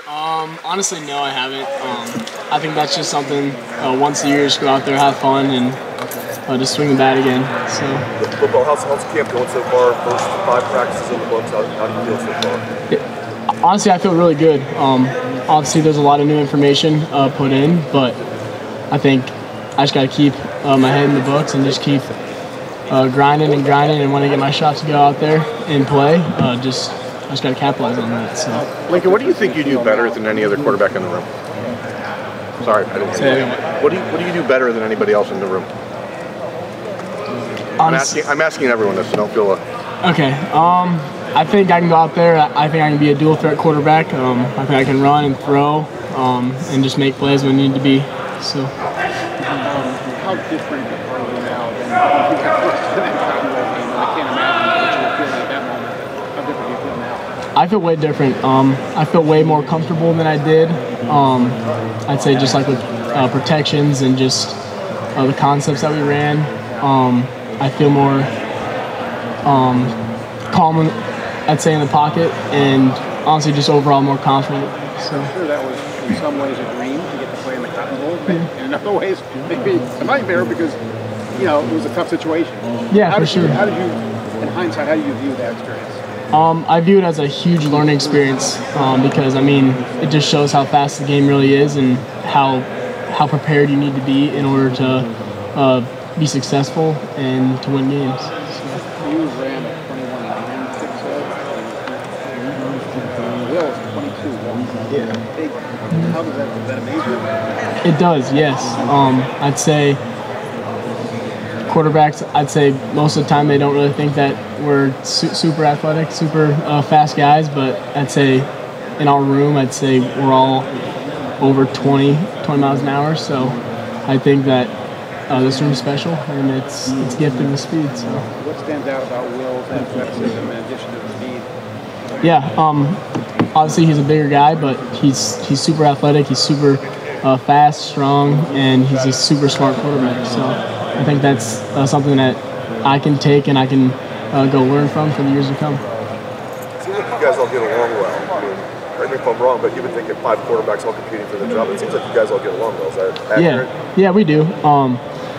Honestly, no, I haven't. I think that's just something once a year, just go out there, have fun, and just swing the bat again. So. Football, how's camp going so far? First 5 practices in the books. How do you feel so far? Honestly, I feel really good. Obviously, there's a lot of new information put in, but I think I just got to keep my head in the books and just keep grinding, and when I get my shot to go out there and play, I just got to capitalize on that. So. Lincoln, what do you think you do better than any other quarterback in the room? Sorry, I didn't say that. What do you do better than anybody else in the room? I'm asking everyone this, so don't feel Okay. I think I can go out there. I think I can be a dual threat quarterback. I think I can run and throw and just make plays when need to be. So. How different are you now than you had first in that Cotton Bowl game? I can't imagine what you were feeling at that moment. How different do you feel now? I feel way different. I feel way more comfortable than I did. I'd say just like with protections and just the concepts that we ran. I feel more calm, I'd say, in the pocket, and honestly just overall more confident. So. I'm sure that was in some ways a dream to get to play in the Cotton Bowl, but in other ways maybe a nightmare because it was a tough situation. Yeah, for sure. How did you, in hindsight, how do you view that experience? I view it as a huge learning experience because it just shows how fast the game really is and how prepared you need to be in order to be successful and to win games. So. You ran 21.96, Will is 22. Yeah. How does that amaze you? It does, yes. I'd say quarterbacks, most of the time they don't really think that we're super athletic, super fast guys, but I'd say in our room, we're all over 20 miles an hour, so I think that this room's special, and it's gifted with speed. So. What stands out about Will's athleticism in addition to the speed? Yeah, obviously he's a bigger guy, but he's super athletic. He's super fast, strong, and he's a super smart quarterback. So I think that's something that I can take and I can go learn from for the years to come. It seems like you guys all get along well. I mean, correct me if I'm wrong, but you've been thinking 5 quarterbacks all competing for the job. It seems like you guys all get along well. Is that accurate? Yeah, we do.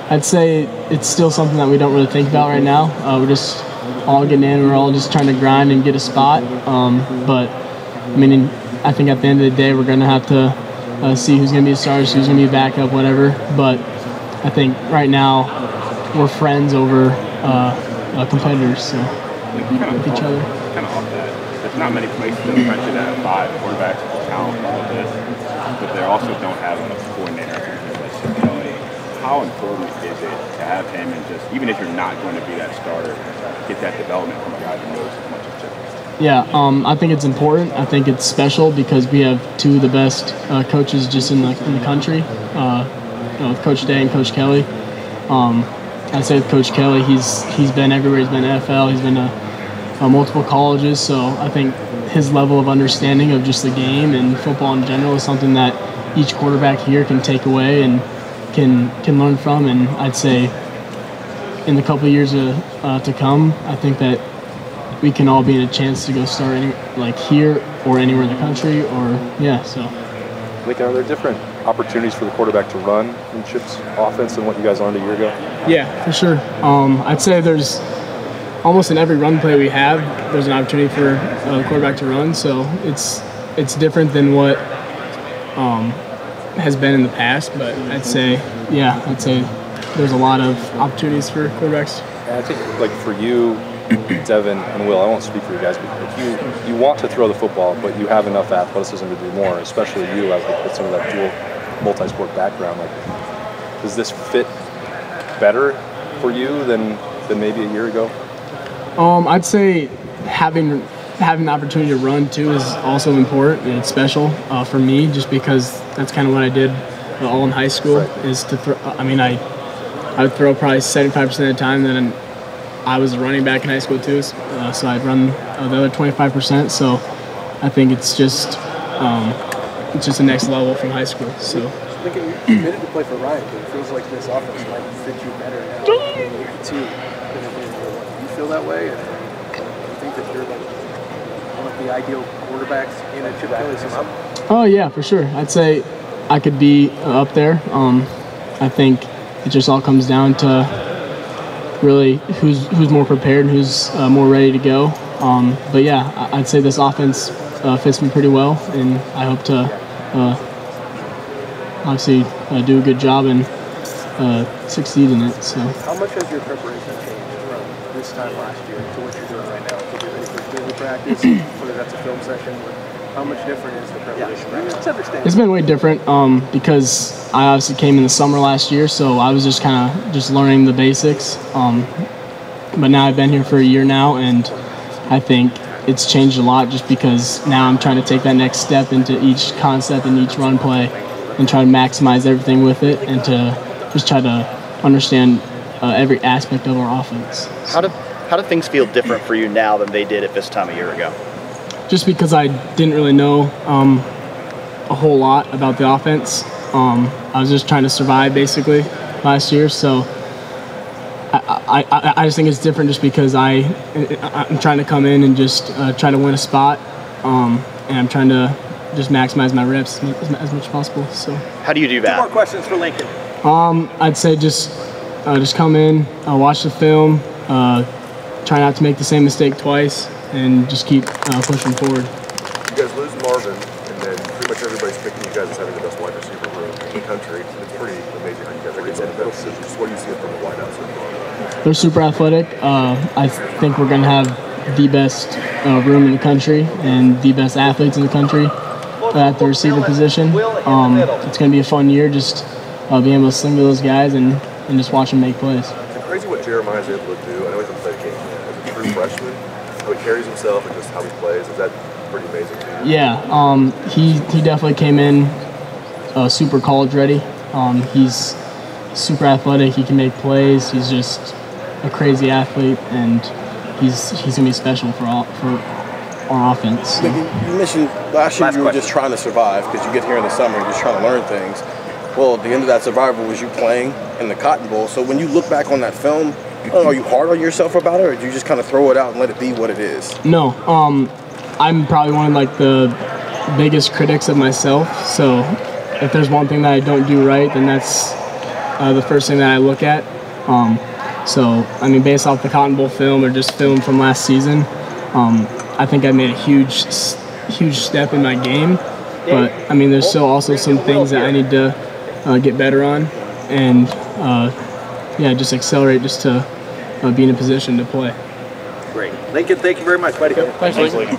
I'd say it's still something that we don't really think about right now. We're just all getting in. We're all just trying to grind and get a spot. But I think at the end of the day, we're going to have to see who's going to be a starter, who's going to be a backup, whatever. But I think right now we're friends over competitors, so with each other. Kind of off that. There's not many places in the country that have 5 quarterbacks with talent like this, but they also don't have a coordinator. How important is it to have him and just, even if you're not going to be that starter, get that development from a guy who knows as much as Chip? Yeah, I think it's important. I think it's special because we have 2 of the best coaches just in the country, with Coach Day and Coach Kelly. I'd say with Coach Kelly, he's been everywhere. He's been NFL. He's been to multiple colleges. So I think his level of understanding of just the game and football in general is something that each quarterback here can take away and can learn from. And I'd say in the couple of years to come, I think that we can all be in a chance to go start here or anywhere in the country, so. Lincoln, are there different opportunities for the quarterback to run in Chip's offense than what you guys learned a year ago? Yeah, for sure. I'd say there's almost in every run play we have, there's an opportunity for the quarterback to run, so it's different than what has been in the past, but I'd say there's a lot of opportunities for quarterbacks. And I think, for you, Devin and Will, I won't speak for you guys, but you want to throw the football, but you have enough athleticism to do more, especially you as with some of that dual multi-sport background. Does this fit better for you than maybe a year ago? I'd say having the opportunity to run too is also important, and it's special for me just because that's kind of what I did all in high school. Right. Is to throw. I would throw probably 75% of the time. Then I was a running back in high school too, so I'd run the other 25%. So I think it's just the next level from high school. So. Lincoln, you committed to play for Ryan, but it feels like this offense might fit you better now in year 2 than it did in year 1. Do you feel that way? And do you think that you're one of the ideal quarterbacks in a Chip Kelly system? Oh yeah, for sure. I'd say I could be up there. I think it just all comes down to really who's more prepared and who's more ready to go. But yeah, I'd say this offense fits me pretty well, and I hope to obviously do a good job and succeed in it. So. How much has your preparation changed from this time last year to what you're doing right now? To get ready for daily practice, whether that's a film session, how much different is the preparation right now? It's understandable. It's been way different because I obviously came in the summer last year, so I was just kind of just learning the basics. But now I've been here for a year now, and I think it's changed a lot just because now I'm trying to take that next step into each concept and each run play and try to maximize everything with it and to just try to understand every aspect of our offense. How do things feel different for you now than they did at this time a year ago? Just because I didn't really know a whole lot about the offense. I was just trying to survive basically last year, so I just think it's different just because I'm trying to come in and just try to win a spot, and I'm trying to just maximize my reps as much as possible. So how do you do that? 2 more questions for Lincoln. I'd say just come in, watch the film, try not to make the same mistake twice, and just keep pushing forward. You guys lose Marvin, and then pretty much everybody's picking you guys as having the best wide receiver room in the country. It's pretty amazing how you guys are getting some of the best decisions. What do you see from the wideouts so far? They're super athletic. I think we're going to have the best room in the country and the best athletes in the country at the receiver position. It's going to be a fun year just being able to sling to those guys and just watch them make plays. It's crazy what Jeremiah's able to do. I know he's a played game as a true freshman. How he carries himself and just how he plays. Is that pretty amazing to you? Yeah, he definitely came in super college ready. He's super athletic. He can make plays. He's just a crazy athlete, and he's gonna be special for our offense. So. You mentioned last year you were just trying to survive because you get here in the summer and you're just trying to learn things. Well, at the end of that survival was you playing in the Cotton Bowl. So when you look back on that film, are you hard on yourself about it, or do you just kind of throw it out and let it be what it is? No, I'm probably one of the biggest critics of myself. So if there's one thing that I don't do right, then that's the first thing that I look at. So I mean, based off the Cotton Bowl film or just film from last season, I think I made a huge step in my game. But I mean, there's still also some things that I need to get better on, and just accelerate just to be in a position to play. Great. Lincoln, thank you very much, buddy. Thanks, Lincoln.